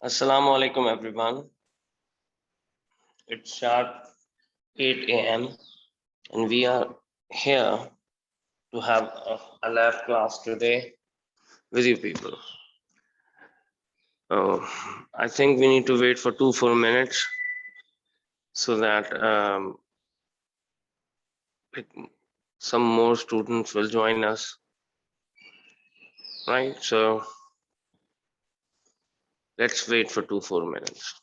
Assalamu alaikum everyone. It's sharp 8 a.m. and we are here to have a lab class today with you people. I think we need to wait for 2 4 minutes so that some more students will join us, right? So let's wait for 2 4 minutes.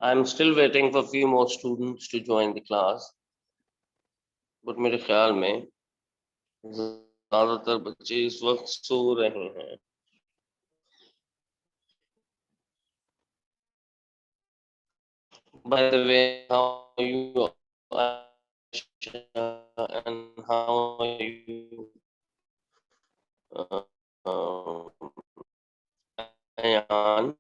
I'm still waiting for a few more students to join the class, but मेरे ख्याल में ज़्यादातर बच्चे इस वक्त सो रहे हैं. By the way, how are you, Aisha, and how are you, uh, uh, Ayan?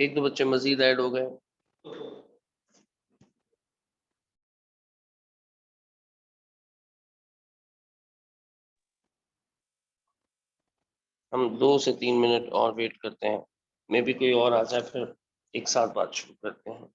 एक दो बच्चे मजीद ऐड हो गए। हम 2 से 3 मिनट और वेट करते हैं, मे बी कोई और आ जाए, फिर एक साथ बात शुरू करते हैं।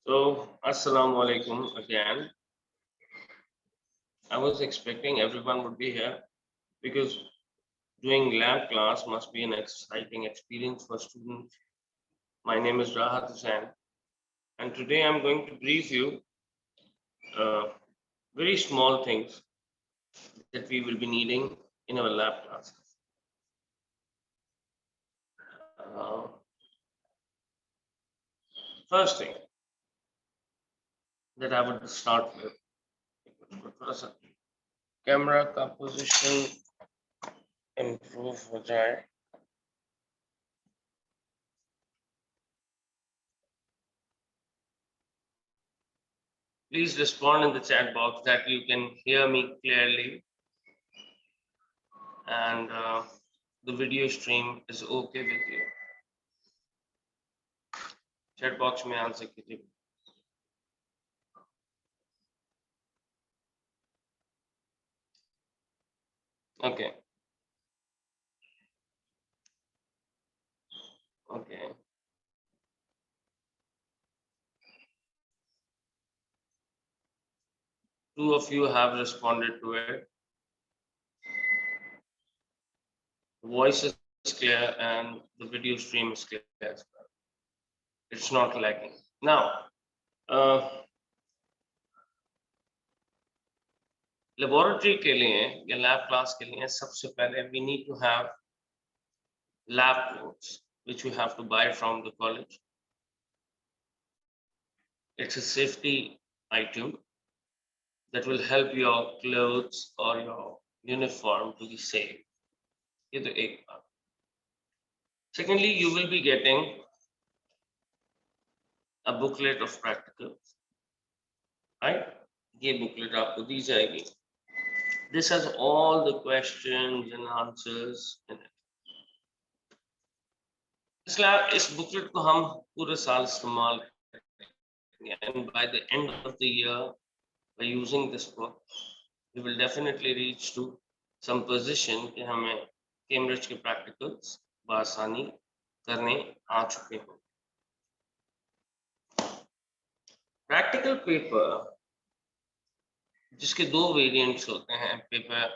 So, Assalamu alaikum again. I was expecting everyone would be here because doing lab class must be an exciting experience for students. My name is Rahat Hussain, and today I'm going to brief you very small things that we will be needing in our lab classes. Uh, First thing that I would start with, camera का position improve हो जाए। Please respond in the chat box that you can hear me clearly and the video stream is okay with you. Chat box में answer कीजिए। Okay. Okay. Two of you have responded to it. The voice is clear and the video stream is clear as well. It's not lagging. Now, laboratory के लिए या lab class के लिए सबसे पहले we need to have lab clothes which we have to buy from the college. It's a safety item that will help your clothes or your uniform to be safe. ये तो एक बात. Secondly, you will be getting a booklet of practicals, right? ये booklet आपको दी जाएगी. This has all the questions and answers in it. इसलिए इस booklet को हम पूरे साल इस्तेमाल करेंगे, and by the end of the year, by using this book, we will definitely reach to some position कि हमें Cambridge के practicals बआसानी करने आ चुके हैं. Practical paper जिसके दो वेरिएंट्स होते हैं, पेपर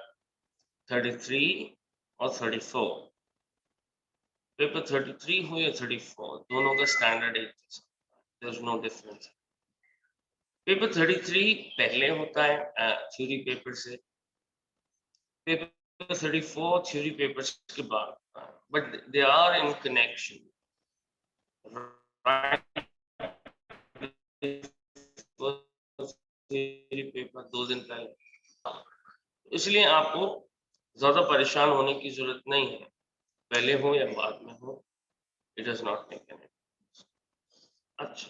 33 और 34, पेपर 33 हो या 34, दोनों का स्टैंडर्ड एक जैसा, there is no difference. Paper 33 पहले होता है थ्योरी पेपर से, पेपर 34 थ्योरी पेपर्स के बाद, but they are in connection, paper 2 दिन पहले, इसलिए आपको ज्यादा परेशान होने की जरूरत नहीं है, पहले हो या बाद में हो, it does not make any. अच्छा,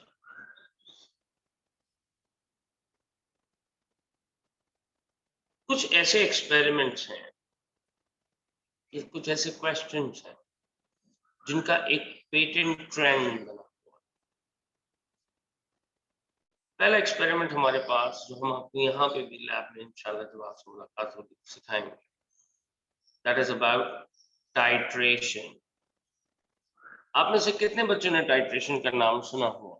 कुछ ऐसे एक्सपेरिमेंट्स हैं, ये कुछ ऐसे क्वेश्चंस हैं जिनका एक पेटेंट ट्रेंड बना। पहला एक्सपेरिमेंट हमारे पास, जो हम आपको यहाँ पे भी लैब में इंशाल्लाह जब आपसे मुलाकात होगी सिखाएंगे, दैट इज अबाउट टाइट्रेशन। आप में से कितने बच्चों ने टाइट्रेशन का नाम सुना हुआ?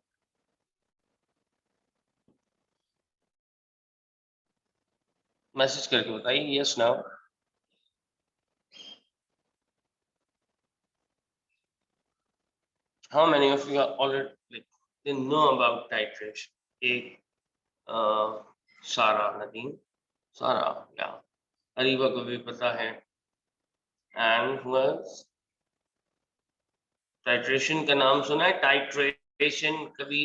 मैसेज करके बताइए, yes no. How many of you already they know about titration? एक सारा, नदीम, सारा, या अरीबा को भी पता है, एंड हु एल्स? टाइट्रेशन का नाम सुना है? टाइट्रेशन कभी?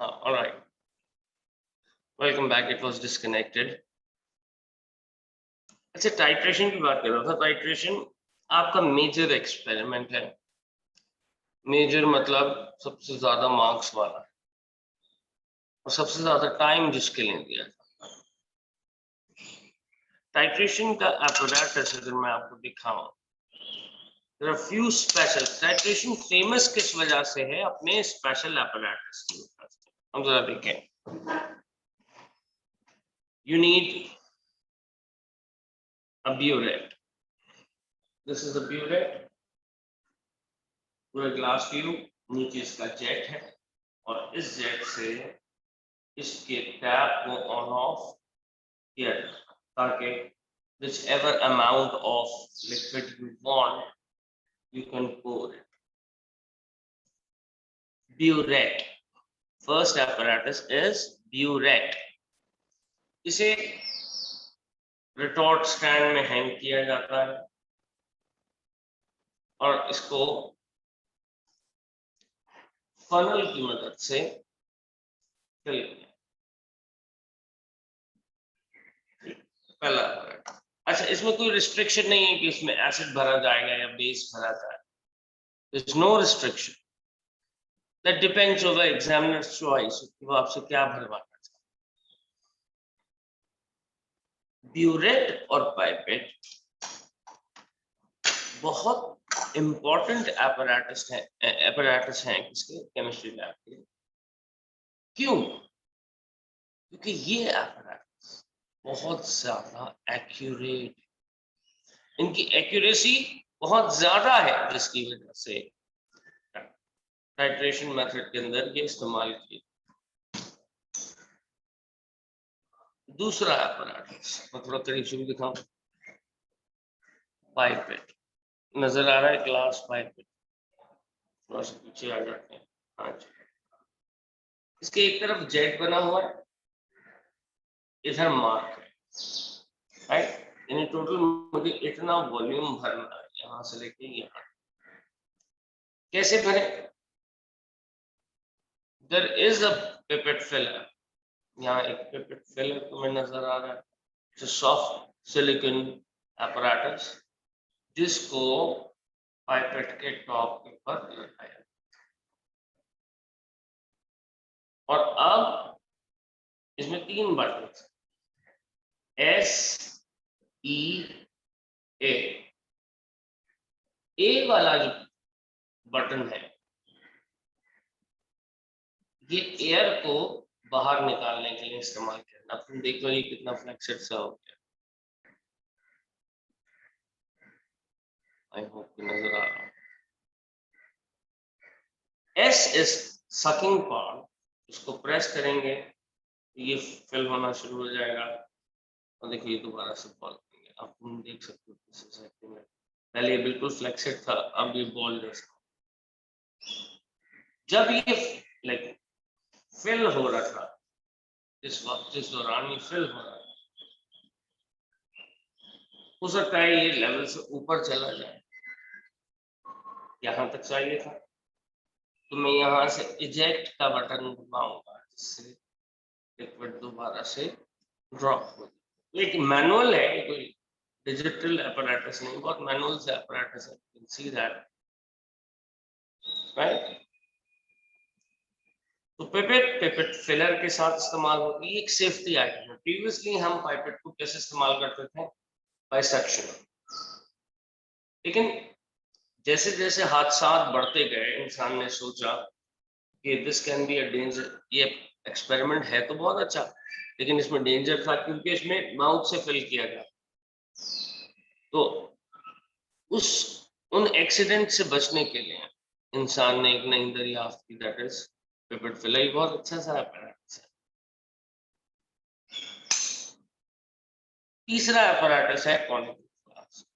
All right, welcome back. It was disconnected. अच्छा, टाइट्रेशन की बात कर रहा था। टाइट्रेशन आपका मेजर एक्सपेरिमेंट है। मेजर मतलब सबसे ज्यादा मार्क्स वाला और सबसे ज्यादा टाइम जिसके लिए दिया जाता है। टाइट्रेशन का apparatus अगर मैं आपको दिखाऊं, there are few special। Titration famous किस वजह से है? अपने स्पेशल apparatus की वजह से। हम जरा देखें। You need a burette. This is a burette, पूरा ग्लास ट्यूब, नीचे इसका जेट है और इस जेट से इसके टैप को ऑन ऑफ किया जाता है ताकि whichever amount of liquid you want, you can pour it. Burette. First apparatus is burette. इसे रिटॉर्ट स्टैंड में हैंग किया जाता है और इसको फनल की मदद से फिल किया। पहला apparatus। अच्छा, इसमें कोई रिस्ट्रिक्शन नहीं है कि इसमें एसिड भरा जाएगा या बेस भरा जाएगा। There's no restriction. That depends on the examiner's choice कि वो आपसे क्या भरवाना चाहते हैं। ब्यूरेट और पाइपेट बहुत इंपॉर्टेंट apparatus हैं किसके? केमिस्ट्री लैब के। क्यों? क्योंकि ये apparatus बहुत ज्यादा एक्यूरेट, इनकी एक्यूरेसी बहुत ज्यादा है, जिसकी वजह से टाइट्रेशन मेथड के अंदर ये इस्तेमाल किए। दूसरा apparatus मैं थोड़ा करीब से भी दिखाऊं। पाइपेट नजर आ रहा है? ग्लास पाइपेट, थोड़ा सा पीछे आ जाते हैं। हाँ जी, इसके एक तरफ जेट बना हुआ है, इधर मार्क है। राइट। यानी टोटल मुझे इतना वॉल्यूम भरना है यहाँ से लेके यहाँ। कैसे भरें? There is a pipette filler, यहाँ एक पिपेट फिलर तुम्हें नजर आ रहा है, सॉफ्ट सिलिकॉन apparatus जिसको पाइपेट के टॉप के ऊपर लगाया। और अब इसमें 3 बटन, एस ई ए। ए वाला जो बटन है ये एयर को बाहर निकालने के लिए इस्तेमाल किया। अब तुम देख लो ये कितना फ्लेक्सिड सा हो गया। आई होप कि नजर आ रहा है। एस इज सकिंग पार्ट, इसको प्रेस करेंगे ये फिल होना शुरू हो जाएगा। और देखिए ये दोबारा से बॉल करेंगे, आप तुम देख सकते हो में पहले ये बिल्कुल फ्लेक्सिड था, अब ये बॉल जैसा। जब ये लाइक फिल हो रहा था, इस वक्त जिस दौरान ये फिल हो रहा था, हो सकता है ये लेवल से ऊपर चला जाए, यहाँ तक चाहिए था तो मैं यहाँ से इजेक्ट का बटन दबाऊंगा जिससे लिक्विड दोबारा से ड्रॉप हो जाए। लेकिन मैनुअल है, कोई डिजिटल apparatus नहीं, बहुत मैनुअल से apparatus है। You can see that, right? तो पिपेट फिलर के साथ इस्तेमाल होगी, एक सेफ्टी आइटम है। प्रीवियसली हम पाइपेट को कैसे इस्तेमाल करते थे? By suction. लेकिन जैसे जैसे हादसात बढ़ते गए, इंसान ने सोचा कि this can be a danger. ये एक्सपेरिमेंट है तो बहुत अच्छा, लेकिन इसमें डेंजर था क्योंकि इसमें माउथ से फिल किया गया। तो उन एक्सीडेंट से बचने के लिए इंसान ने एक नई दरियाफ्त की, दैट इज पिपेट फिलर। बहुत अच्छा सा apparatus है। तीसरा apparatus है कॉनिकल फ्लास्क।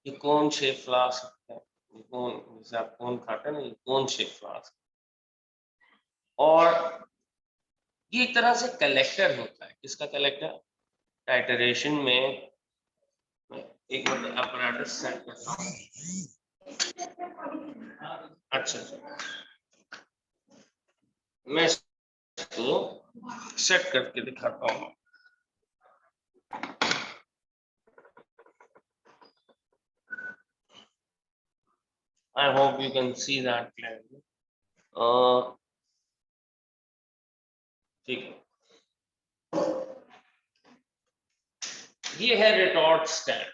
ये कोन शेप फ्लास्क है, ये कोन जैसे आप कोन खाते हैं ना, ये कोन शेप फ्लास्क। और ये एक तरह से कलेक्टर होता है। किसका कलेक्टर? टाइटरेशन में एक मिनट apparatus सेट करता हूँ। अच्छा, मैं इसको सेट करके दिखाता हूँ। I hope you can see that clearly. ठीक है, ये है रिटॉर्ट स्टैंड,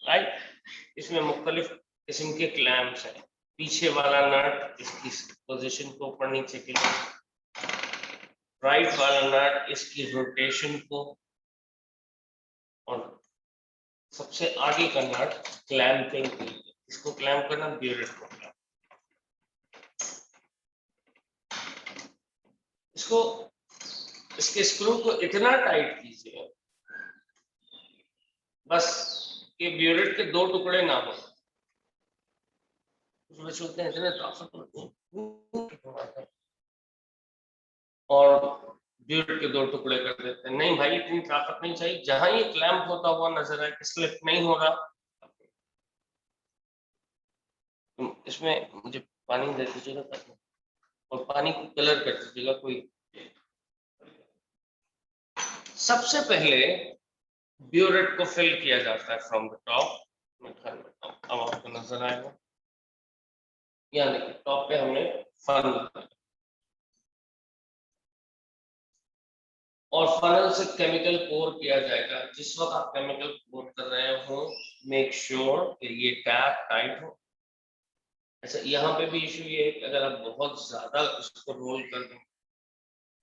राइट। इसमें मुख्तलिफ किस्म के क्लैंप्स हैं। पीछे वाला नट इसकी पोजीशन को ऊपर नीचे के लिए, राइट वाला नट इसकी रोटेशन को, और सबसे आगे का नट क्लैंपिंग के लिए। इसको क्लैंप करना, ब्यूरेट को क्लैंप। इसको इसके स्क्रू को इतना टाइट कीजिए बस कि ब्यूरेट के 2 टुकड़े ना हो। उसमें सोचते हैं इतने ताकत और ब्यूरेट के 2 टुकड़े कर देते हैं। नहीं भाई, इतनी ताकत नहीं चाहिए। जहां ये क्लैंप होता हुआ नजर आए कि स्लिप नहीं हो रहा, इसमें मुझे पानी दे दीजिएगा और पानी को कलर कर दीजिएगा कोई। सबसे पहले ब्यूरेट को फिल किया जाता है फ्रॉम द टॉप। अब आपको नजर आएगा, यानी कि टॉप पे हमने फनल, और फनल से केमिकल पोर किया जाएगा। जिस वक्त आप केमिकल पोर कर रहे हो, मेक श्योर कि ये टैप टाइट हो। अच्छा, यहाँ पे भी इशू ये है कि अगर आप बहुत ज्यादा उसको रोल कर दें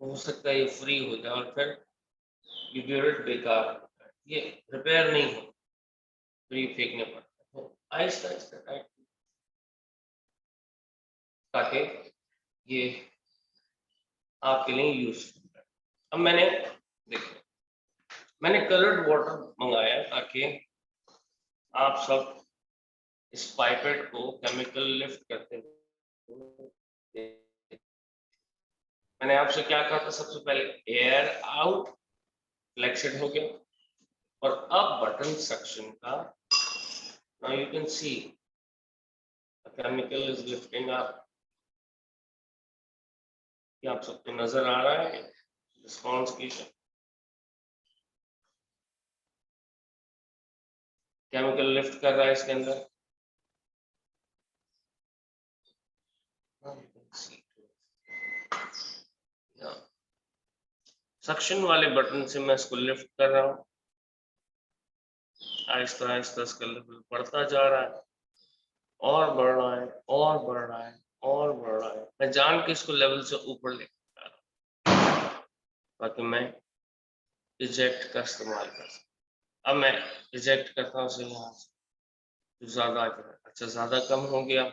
हो सकता है ये फ्री हो जाए और फिर ये ब्यूरेट बेकार होता है, ये रिपेयर नहीं हो, फ्री फेंकने पड़ता है। तो आहिस्ता आहिस्ता टाइट ताकि ये आपके लिए यूजफुल है। अब मैंने कलर्ड वाटर मंगाया ताकि आप सब इस पाइपेट को केमिकल लिफ्ट करते हुए। मैंने आपसे क्या कहा था? सबसे पहले एयर आउट फ्लेक्शन हो गया। और अब बटन सक्शन का, now you can see the chemical is lifting up. क्या आप सबको नजर आ रहा है? रिस्पॉन्स कीजिए। केमिकल लिफ्ट कर रहा है इसके अंदर। सक्शन वाले बटन से मैं इसको लिफ्ट कर रहा हूँ। आहिस्ता आहिस्ता इसका लेवल बढ़ता जा रहा है, और बढ़ रहा है, और बढ़ रहा है, और बढ़ रहा है। मैं जान के इसको लेवल से ऊपर लेकर जा रहा हूँ ताकि मैं इजेक्ट का इस्तेमाल कर सकूं। अब मैं इजेक्ट करता हूँ उसे यहाँ से, तो ज्यादा आ गया। अच्छा, ज्यादा कम हो गया,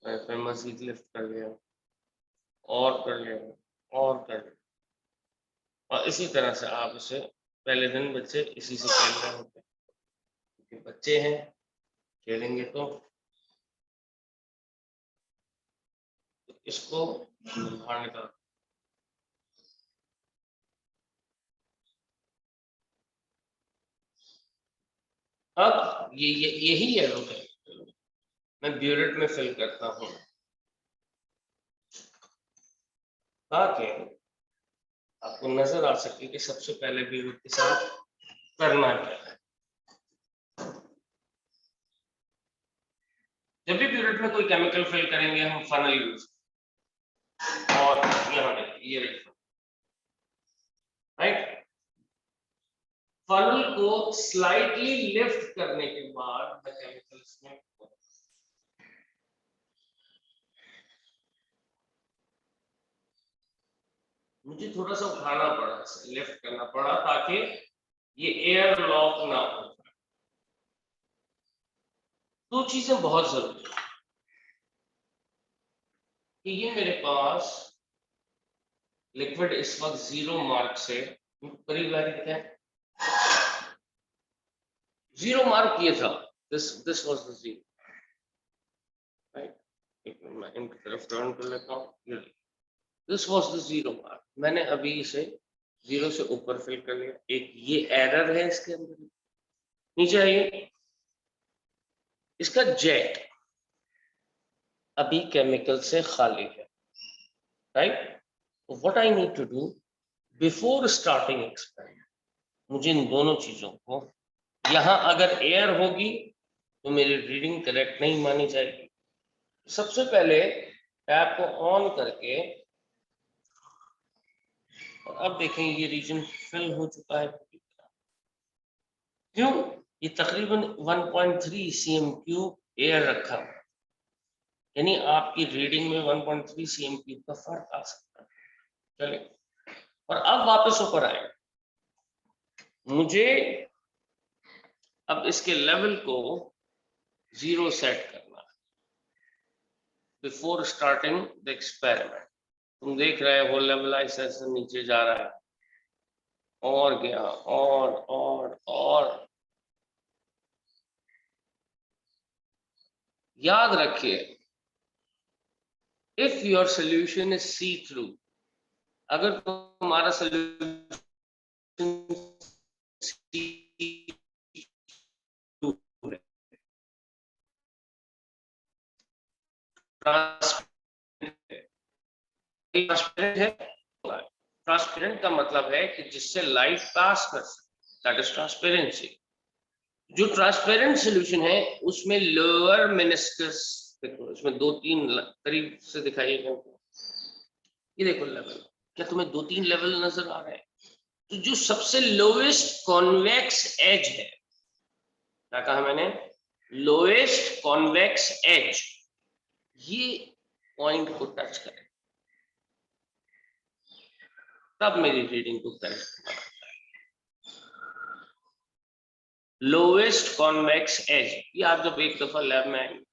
मैं फिर मजीद लिफ्ट कर लिया, और कर लिया, और कर लिया। और इसी तरह से आप इसे, पहले दिन बच्चे इसी से खेल रहे होते हैं, क्योंकि बच्चे हैं, खेलेंगे तो इसको बाहर निकाल। अब यही येलो है, मैं ब्यूरेट में फिल करता हूँ ताकि आपको नजर आ सके कि सबसे पहले ब्यूरेट के साथ करना क्या है। जब भी ब्यूरेट में कोई केमिकल फिल करेंगे हम फनल यूज, और यहाँ देखिए ये राइट, फनल को स्लाइटली लिफ्ट करने के बाद केमिकल इसमें, मुझे थोड़ा सा उठाना पड़ा, लिफ्ट करना पड़ा ताकि ये एयर लॉक ना हो। दो चीजें बहुत जरूरी है कि ये मेरे पास लिक्विड इस वक्त 0 मार्क से करीब आ रही है, 0 मार्क ये था, दिस वाज द 0 राइट। एक मिनट मैं इनकी तरफ टर्न कर लेता हूँ। दिस वाज द 0 मार्क, मैंने अभी इसे 0 से ऊपर फिल कर लिया। एक ये एरर है इसके अंदर। नीचे आइए, इसका जेट अभी केमिकल से खाली है, right. What I need to do before starting experiment, मुझे इन दोनों चीजों को, यहाँ अगर एयर होगी तो मेरी रीडिंग करेक्ट नहीं मानी जाएगी। सबसे पहले टैप को ऑन करके, और अब देखें ये रीजन फिल हो चुका है। क्यों? ये तकरीबन 1.3 cm³ एयर रखा हुआ, यानी आपकी रीडिंग में 1.3 cm³ का फर्क आ सकता है। चलिए, और अब वापस ऊपर आए, मुझे अब इसके लेवल को 0 सेट करना है बिफोर स्टार्टिंग द एक्सपेरिमेंट। तुम देख रहे हो लेवल ऐसे ऐसे नीचे जा रहा है, और गया, और याद रखिए, if your solution is see through, अगर तुम्हारा सोल्यूशन ट्रांसपेरेंट है, ट्रांसपेरेंट का मतलब है कि जिससे लाइट पास कर सके, दैट इज ट्रांसपेरेंसी। जो ट्रांसपेरेंट सोल्यूशन है उसमें लोअर मेनिस्कस, देखो इसमें 2-3 करीब से दिखाइएगा, ये देखो लेवल, क्या तुम्हें 2-3 लेवल नजर आ रहे हैं? तो जो सबसे लोएस्ट कॉन्वेक्स एज है, क्या कहा मैंने? लोएस्ट कॉन्वेक्स एज, ये पॉइंट को टच करें तब मेरी रीडिंग को करेक्ट करना। लोएस्ट कॉन्वेक्स एज, ये आप जब एक दफा लैब में आएंगे,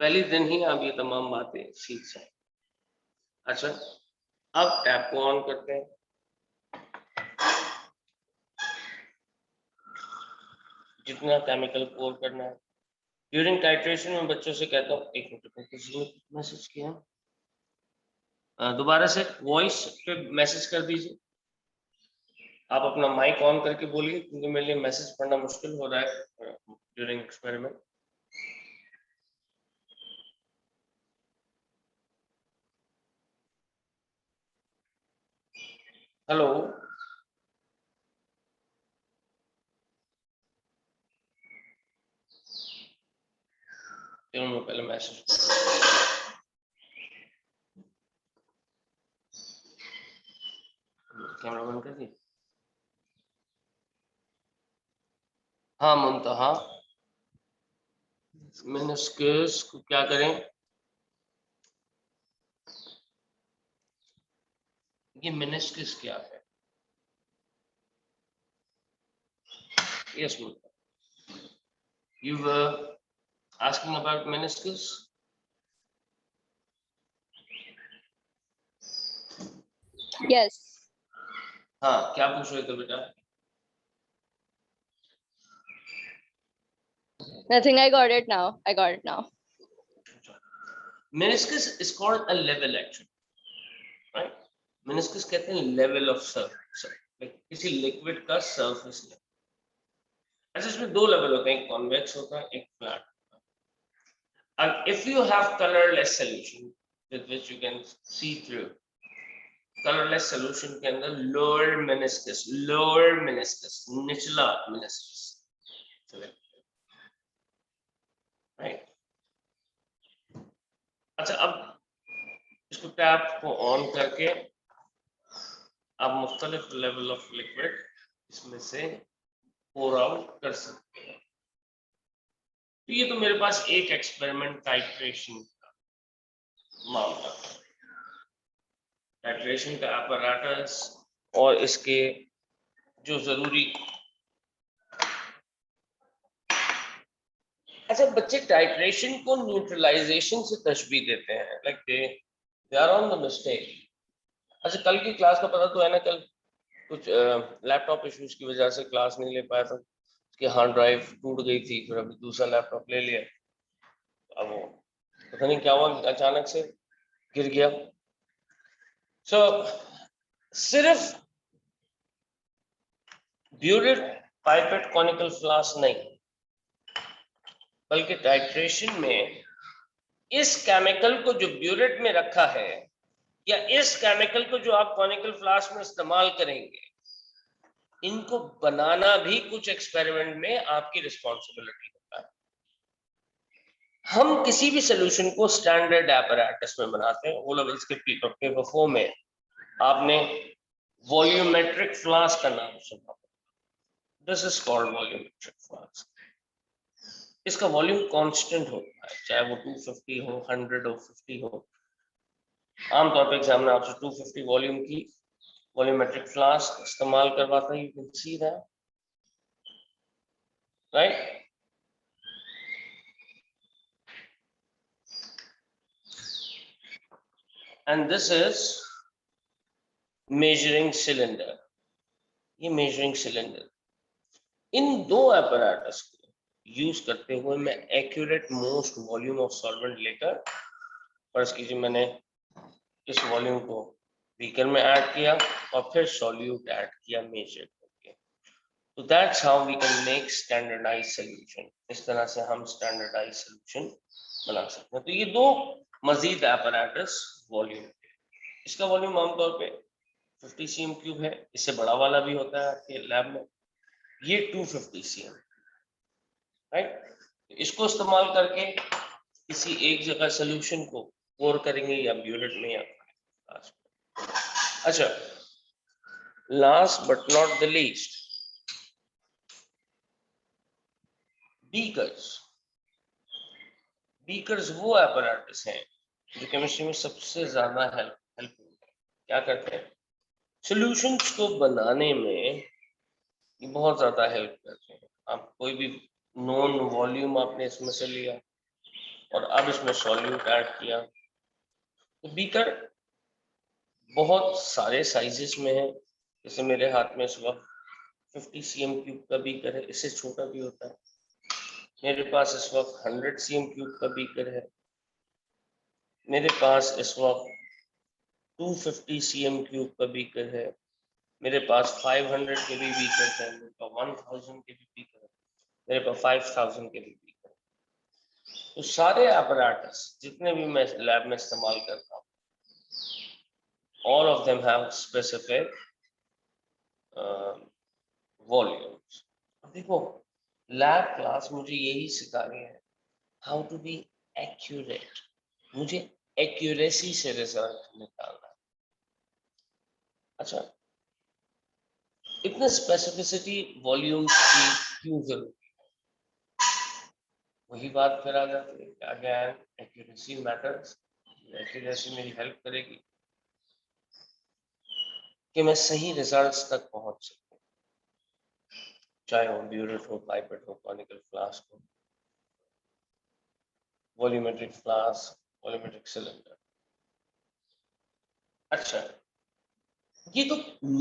पहले दिन ही आप ये तमाम बातें सीख जाए। अच्छा, अब टैप को ऑन करते हैं। जितना केमिकल पोर करना है, ड्यूरिंग टाइट्रेशन में बच्चों से कहता हूँ, एक मिनट किसी ने मैसेज किया, दोबारा से वॉइस पे मैसेज कर दीजिए। आप अपना माइक ऑन करके बोलिए, क्योंकि मेरे लिए मैसेज पढ़ना मुश्किल हो रहा है ड्यूरिंग एक्सपेरिमेंट। हेलो, पहले मैसेज कैमरा बंद कर दी। हाँ मुंतहा मेनिस्कस को क्या करें? ये मेनिस्कस क्या है? Yes Muntaha, you were asking about meniscus. Yes. हाँ, क्या पूछ रहे थे बेटा? Nothing. I got it now. I got it now. Meniscus is called a level actually, right? Meniscus कहते हैं level of surface, like किसी liquid का surface level। अच्छा, इसमें दो लेवल होते हैं, एक convex होता है, एक flat। And if you have colorless solution with which you can see through, colorless solution के अंदर lower meniscus, निचला meniscus, right? अच्छा, अब इसको टैप को ऑन करके आप मुख्तलिफ लेवल ऑफ लिक्विड इसमें से पोर आउट कर सकते हैं। तो ये तो मेरे पास एक एक्सपेरिमेंट टाइट्रेशन का मामला, टाइट्रेशन का apparatus और इसके जो जरूरी। अच्छा, बच्चे टाइट्रेशन को न्यूट्रलाइजेशन से तशबीह देते हैं, like they are on the mistake. अच्छा, कल की क्लास का पता तो है ना? कल कुछ लैपटॉप इश्यूज की वजह से क्लास नहीं ले पाया था, उसकी हार्ड ड्राइव टूट गई थी, फिर अभी दूसरा लैपटॉप ले लिया। अब वो पता नहीं क्या हुआ, अचानक से गिर गया। सो सिर्फ ब्यूरेट पाइपेट कॉनिकल फ्लास्क नहीं, बल्कि टाइट्रेशन में इस केमिकल को जो ब्यूरेट में रखा है या इस केमिकल को जो आप कॉनिकल फ्लास्क में इस्तेमाल करेंगे, इनको बनाना भी कुछ एक्सपेरिमेंट में आपकी रिस्पॉन्सिबिलिटी होता है। हम किसी भी सोल्यूशन को स्टैंडर्ड apparatus में बनाते हैं। ओ लेवल्स के पेपर 4 में आपने वॉल्यूमेट्रिक फ्लास्क का नाम सुना, this is called volumetric flask. इसका वॉल्यूम कांस्टेंट होता है, चाहे वो 250 हो, 100 हो, 50 हो। आमतौर पर एग्जामिनर आपसे 250 वॉल्यूम की वॉल्यूमेट्रिक फ्लास्क इस्तेमाल करवाता है। You can see that, right? And this is measuring cylinder, ये measuring cylinder। इन दो apparatus को यूज करते हुए मैं accurate most volume of solvent लेकर, फर्ज कीजिए मैंने इस वॉल्यूम को बीकर में ऐड किया और फिर सॉल्यूट ऐड किया मेजर करके, तो that's how we can make standardised solution. इस तरह से हम स्टैंडर्डाइज्ड सॉल्यूशन बना सकते हैं। तो ये दो मजीद apparatus वॉल्यूम, इसका वॉल्यूम आमतौर पे 50 cm3 है, इससे बड़ा वाला भी होता है आपके लैब में, ये 250 cm, राइट? इसको इस्तेमाल करके किसी एक जगह सोल्यूशन को पोर करेंगे, या ब्यूरेट में या फ्लास्क में। अच्छा, last but not the least, beakers. Beakers वो apparatus हैं जो केमिस्ट्री में सबसे ज्यादा हेल्प क्या करते हैं? सॉल्यूशंस को बनाने में ये बहुत ज्यादा हेल्प करते हैं। आप कोई भी नॉन वॉल्यूम आपने इसमें से लिया और अब इसमें सॉल्यूट ऐड किया, तो बीकर बहुत सारे साइजेस में है। जैसे मेरे हाथ में इस वक्त 50 cm3 का बीकर है, इससे छोटा भी होता है। मेरे पास इस वक्त 100 cm3 का बीकर है, मेरे पास इस वक्त 250 cm3 का बीकर है, मेरे पास 500 के भी बीकर्स हैं, मेरे पास 1000 के भी बीकर हैं, मेरे पास 5000 के भी बीकर हैं। तो सारे apparatus जितने भी मैं लैब में इस्तेमाल करता हूँ, all of them have specific volumes. अब देखो लैब क्लास मुझे यही सिखा रही है हाउ टू बी एक्यूरेट, मुझे एक्यूरेसी से रिजल्ट निकालना है। अच्छा, इतने स्पेसिफिसिटी वॉल्यूम्स की क्यों जरूरी? वही बात फिर आ जाती है, अगेन एक्यूरेसी मैटर्स। एक्यूरेसी मेरी हेल्प करेगी कि मैं सही रिजल्ट्स तक पहुंच सकूं, चाहे वो ब्यूरेट हो, पाइपेट हो, कॉनिकल फ्लास्क हो, वॉल्यूमेट्रिक फ्लास्क, वॉल्यूमेट्रिक सिलेंडर। अच्छा, ये तो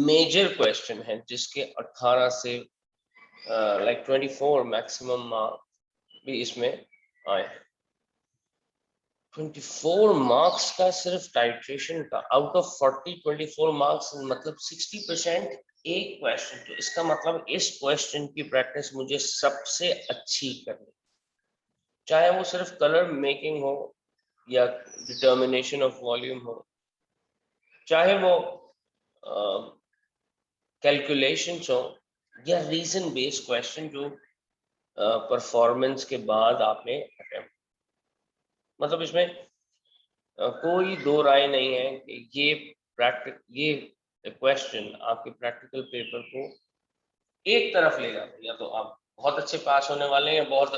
मेजर क्वेश्चन है जिसके 18 से लाइक 24 मैक्सिमम मार्क भी इसमें आए। 24 मार्क्स का सिर्फ टाइट्रेशन का, आउट ऑफ 40 24 मार्क्स मतलब 60% एक क्वेश्चन। तो इसका मतलब इस क्वेश्चन की प्रैक्टिस मुझे सबसे अच्छी करनी, चाहे वो सिर्फ कलर मेकिंग हो या डिटर्मिनेशन ऑफ वॉल्यूम हो, चाहे वो कैलकुलेशंस हो या रीजन बेस्ड क्वेश्चन जो परफॉर्मेंस के बाद आपने अटेम्प्ट। मतलब इसमें कोई दो राय नहीं है कि ये क्वेश्चन आपके प्रैक्टिकल पेपर को एक तरफ ले जाते हैं, या तो आप बहुत अच्छे पास होने वाले हैं या बहुत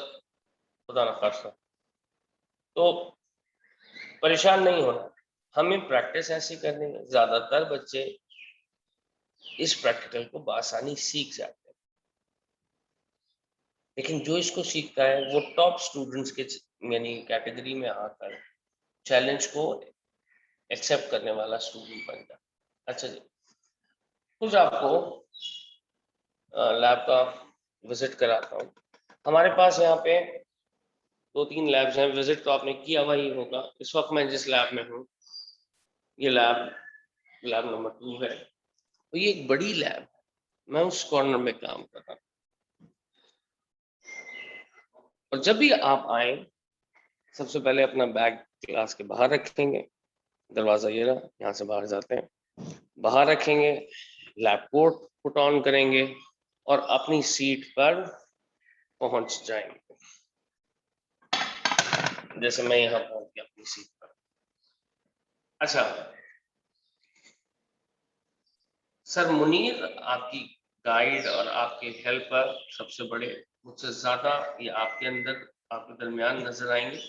खुदा ना खास्ता। तो परेशान नहीं होना, हमें प्रैक्टिस ऐसी करनी है। ज्यादातर बच्चे इस प्रैक्टिकल को बआसानी सीख जाते हैं, लेकिन जो इसको सीखता है वो टॉप स्टूडेंट्स के यानी कैटेगरी में आकर चैलेंज को एक्सेप्ट करने वाला स्टूडेंट बन जाता है। अच्छा जी, कुछ आपको लैब का विजिट कराता हूँ। हमारे पास यहाँ पे 2-3 लैब्स हैं, विजिट तो आपने किया हुआ ही होगा। इस वक्त मैं जिस लैब में हूँ, ये लैब नंबर 2 है। तो ये एक बड़ी लैब है, मैं उस कॉर्नर में काम कर रहा हूँ। और जब भी आप आए, सबसे पहले अपना बैग क्लास के बाहर रखेंगे, दरवाजा ये रहा, यहाँ से बाहर जाते हैं, बाहर रखेंगे, लैब कोट पुट ऑन करेंगे और अपनी सीट पर पहुंच जाएंगे। जैसे मैं यहाँ पहुंच गया अपनी सीट पर। अच्छा सर, मुनीर आपकी गाइड और आपके हेल्पर सबसे बड़े, मुझसे ज्यादा ये आपके अंदर, आपके दरमियान नजर आएंगे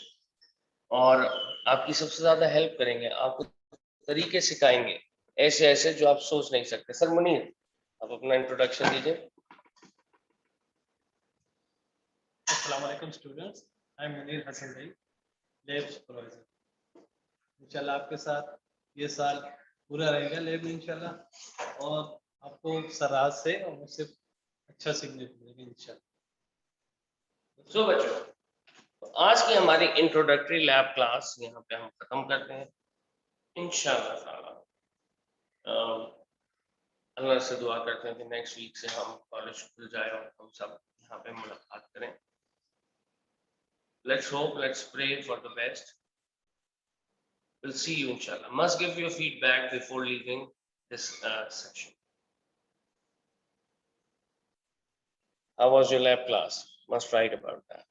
और आपकी सबसे ज्यादा हेल्प करेंगे, आपको तरीके सिखाएंगे ऐसे ऐसे जो आप सोच नहीं सकते। सर मुनीर, आप अपना इंट्रोडक्शन दीजिए। अस्सलाम वालेकुम students, I am Munir Hasan भाई, लैब सुपरवाइजर। इंशाल्लाह आपके साथ ये साल पूरा रहेगा लैब में इंशाल्लाह, और आपको सराहत से और मुझसे अच्छा सीखने को मिलेगा इंशाल्लाह। सो बच्चों, तो आज की हमारी इंट्रोडक्टरी लैब क्लास यहाँ पे हम खत्म करते हैं इंशाअल्लाह ताला। अल्लाह से दुआ करते हैं कि नेक्स्ट वीक से हम कॉलेज खुल जाए और हम सब यहाँ पे मुलाकात करें। Let's hope, let's pray for the best. We'll see you inshallah. Must give your feedback before leaving this session. How was your lab class? Must write about that.